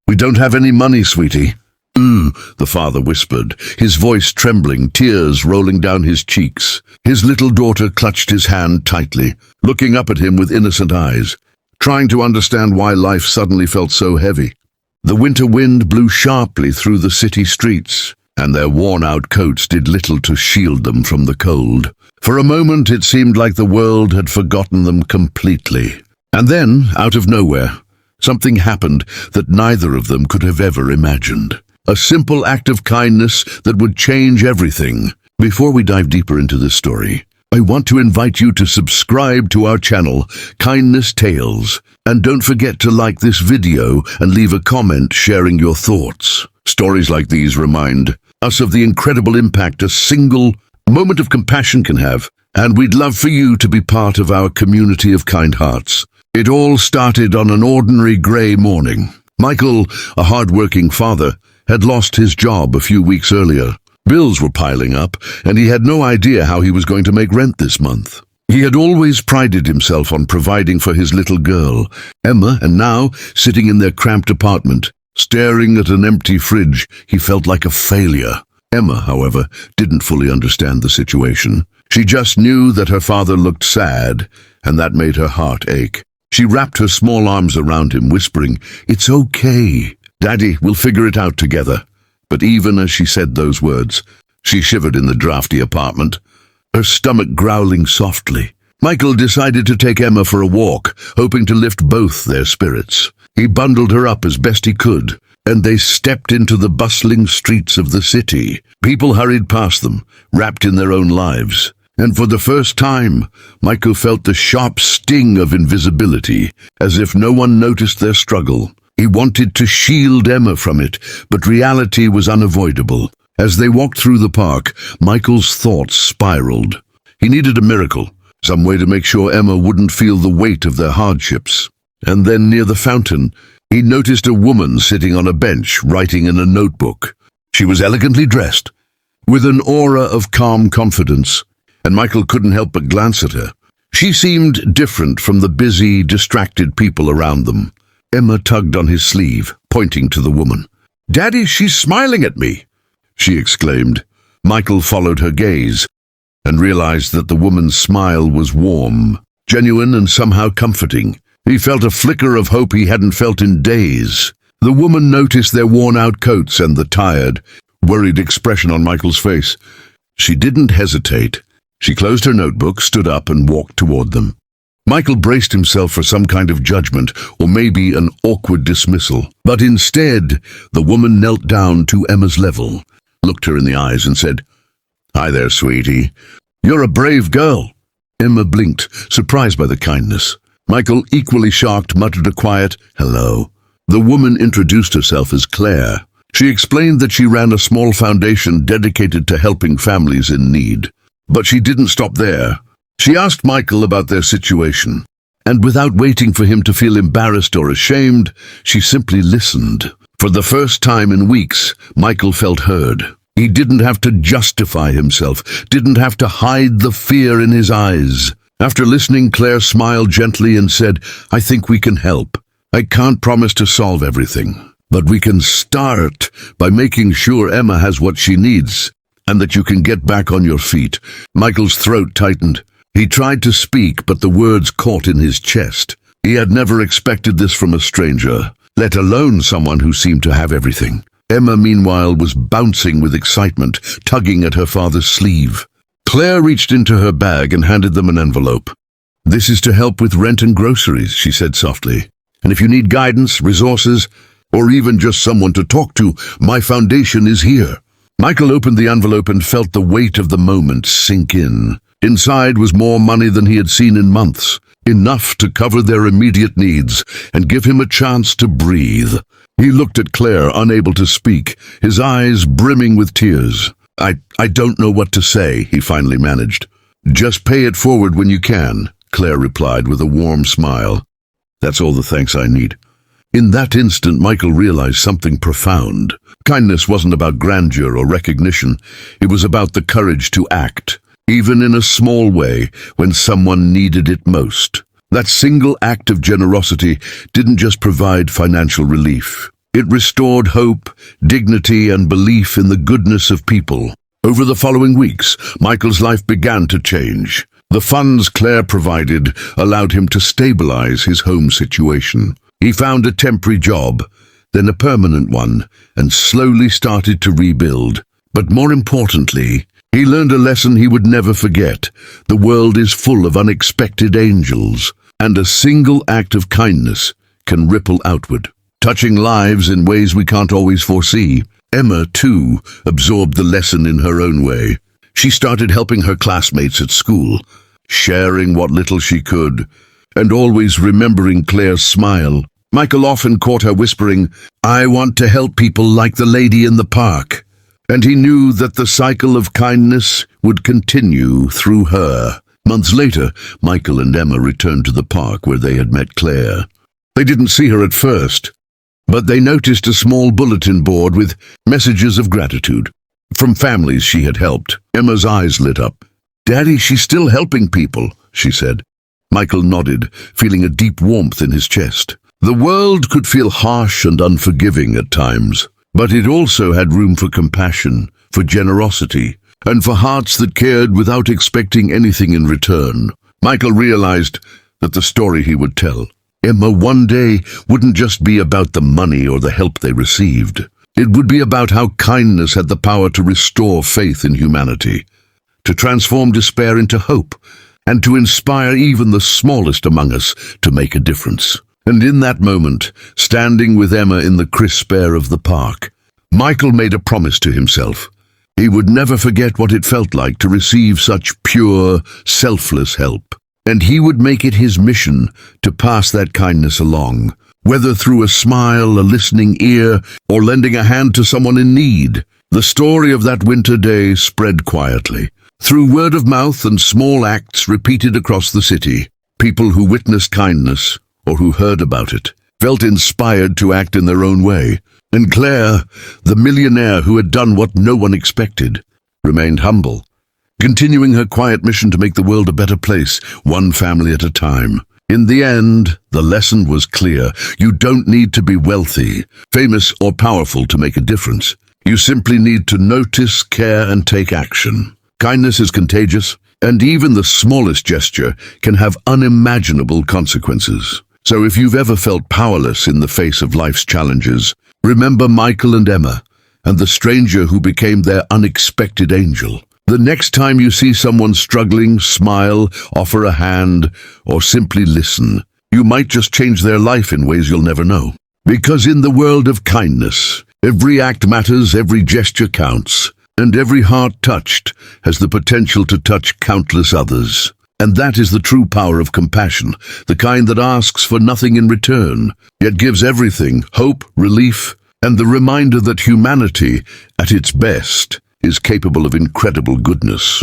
"We don't have any money, sweetie." "Ooh," the father whispered, his voice trembling, tears rolling down his cheeks. His little daughter clutched his hand tightly, looking up at him with innocent eyes, trying to understand why life suddenly felt so heavy. The winter wind blew sharply through the city streets, and their worn-out coats did little to shield them from the cold. For a moment it seemed like the world had forgotten them completely. And then, out of nowhere, something happened that neither of them could have ever imagined. A simple act of kindness that would change everything. Before we dive deeper into this story, I want to invite you to subscribe to our channel, Kindness Tales, and don't forget to like this video and leave a comment sharing your thoughts. Stories like these remind us of the incredible impact a single moment of compassion can have, and we'd love for you to be part of our community of kind hearts. It all started on an ordinary grey morning. Michael, a hard-working father, had lost his job a few weeks earlier. Bills were piling up, and he had no idea how he was going to make rent this month. He had always prided himself on providing for his little girl, Emma, and now, sitting in their cramped apartment, staring at an empty fridge, he felt like a failure. Emma, however, didn't fully understand the situation. She just knew that her father looked sad, and that made her heart ache. She wrapped her small arms around him, whispering, "It's okay. Daddy, we'll figure it out together." But even as she said those words, she shivered in the drafty apartment, her stomach growling softly. Michael decided to take Emma for a walk, hoping to lift both their spirits. He bundled her up as best he could, and they stepped into the bustling streets of the city. People hurried past them, wrapped in their own lives. And for the first time, Michael felt the sharp sting of invisibility, as if no one noticed their struggle. He wanted to shield Emma from it, but reality was unavoidable. As they walked through the park, Michael's thoughts spiraled. He needed a miracle, some way to make sure Emma wouldn't feel the weight of their hardships. And then near the fountain, he noticed a woman sitting on a bench, writing in a notebook. She was elegantly dressed, with an aura of calm confidence, and Michael couldn't help but glance at her. She seemed different from the busy, distracted people around them. Emma tugged on his sleeve, pointing to the woman. "Daddy, she's smiling at me," she exclaimed. Michael followed her gaze and realized that the woman's smile was warm, genuine, and somehow comforting. He felt a flicker of hope he hadn't felt in days. The woman noticed their worn-out coats and the tired, worried expression on Michael's face. She didn't hesitate. She closed her notebook, stood up, and walked toward them. Michael braced himself for some kind of judgment, or maybe an awkward dismissal. But instead, the woman knelt down to Emma's level, looked her in the eyes, and said, "Hi there, sweetie. You're a brave girl." Emma blinked, surprised by the kindness. Michael, equally shocked, muttered a quiet, "Hello." The woman introduced herself as Claire. She explained that she ran a small foundation dedicated to helping families in need. But she didn't stop there. She asked Michael about their situation, and without waiting for him to feel embarrassed or ashamed, she simply listened. For the first time in weeks, Michael felt heard. He didn't have to justify himself, didn't have to hide the fear in his eyes. After listening, Claire smiled gently and said, "I think we can help. I can't promise to solve everything, but we can start by making sure Emma has what she needs, and that you can get back on your feet." Michael's throat tightened. He tried to speak, but the words caught in his chest. He had never expected this from a stranger, let alone someone who seemed to have everything. Emma, meanwhile, was bouncing with excitement, tugging at her father's sleeve. Claire reached into her bag and handed them an envelope. "This is to help with rent and groceries," she said softly. "And if you need guidance, resources, or even just someone to talk to, my foundation is here." Michael opened the envelope and felt the weight of the moment sink in. Inside was more money than he had seen in months, enough to cover their immediate needs and give him a chance to breathe. He looked at Claire, unable to speak, his eyes brimming with tears. I don't know what to say," he finally managed. "Just pay it forward when you can," Claire replied with a warm smile. "That's all the thanks I need." In that instant, Michael realized something profound. Kindness wasn't about grandeur or recognition. It was about the courage to act, even in a small way, when someone needed it most. That single act of generosity didn't just provide financial relief. It restored hope, dignity, and belief in the goodness of people. Over the following weeks, Michael's life began to change. The funds Claire provided allowed him to stabilize his home situation. He found a temporary job, then a permanent one, and slowly started to rebuild. But more importantly, he learned a lesson he would never forget. The world is full of unexpected angels, and a single act of kindness can ripple outward, touching lives in ways we can't always foresee. Emma, too, absorbed the lesson in her own way. She started helping her classmates at school, sharing what little she could, and always remembering Claire's smile. Michael often caught her whispering, "I want to help people like the lady in the park." And he knew that the cycle of kindness would continue through her. Months later, Michael and Emma returned to the park where they had met Claire. They didn't see her at first, but they noticed a small bulletin board with messages of gratitude from families she had helped. Emma's eyes lit up. "Daddy, she's still helping people," she said. Michael nodded, feeling a deep warmth in his chest. The world could feel harsh and unforgiving at times, but it also had room for compassion, for generosity, and for hearts that cared without expecting anything in return. Michael realized that the story he would tell Emma one day wouldn't just be about the money or the help they received. It would be about how kindness had the power to restore faith in humanity, to transform despair into hope, and to inspire even the smallest among us to make a difference. And in that moment, standing with Emma in the crisp air of the park, Michael made a promise to himself. He would never forget what it felt like to receive such pure, selfless help. And he would make it his mission to pass that kindness along, whether through a smile, a listening ear, or lending a hand to someone in need. The story of that winter day spread quietly. Through word of mouth and small acts repeated across the city, people who witnessed kindness, or who heard about it, felt inspired to act in their own way. And Claire, the millionaire who had done what no one expected, remained humble, continuing her quiet mission to make the world a better place, one family at a time. In the end, the lesson was clear. You don't need to be wealthy, famous, or powerful to make a difference. You simply need to notice, care, and take action. Kindness is contagious, and even the smallest gesture can have unimaginable consequences. So if you've ever felt powerless in the face of life's challenges, remember Michael and Emma, and the stranger who became their unexpected angel. The next time you see someone struggling, smile, offer a hand, or simply listen. You might just change their life in ways you'll never know. Because in the world of kindness, every act matters, every gesture counts, and every heart touched has the potential to touch countless others. And that is the true power of compassion, the kind that asks for nothing in return, yet gives everything: hope, relief, and the reminder that humanity, at its best, is capable of incredible goodness.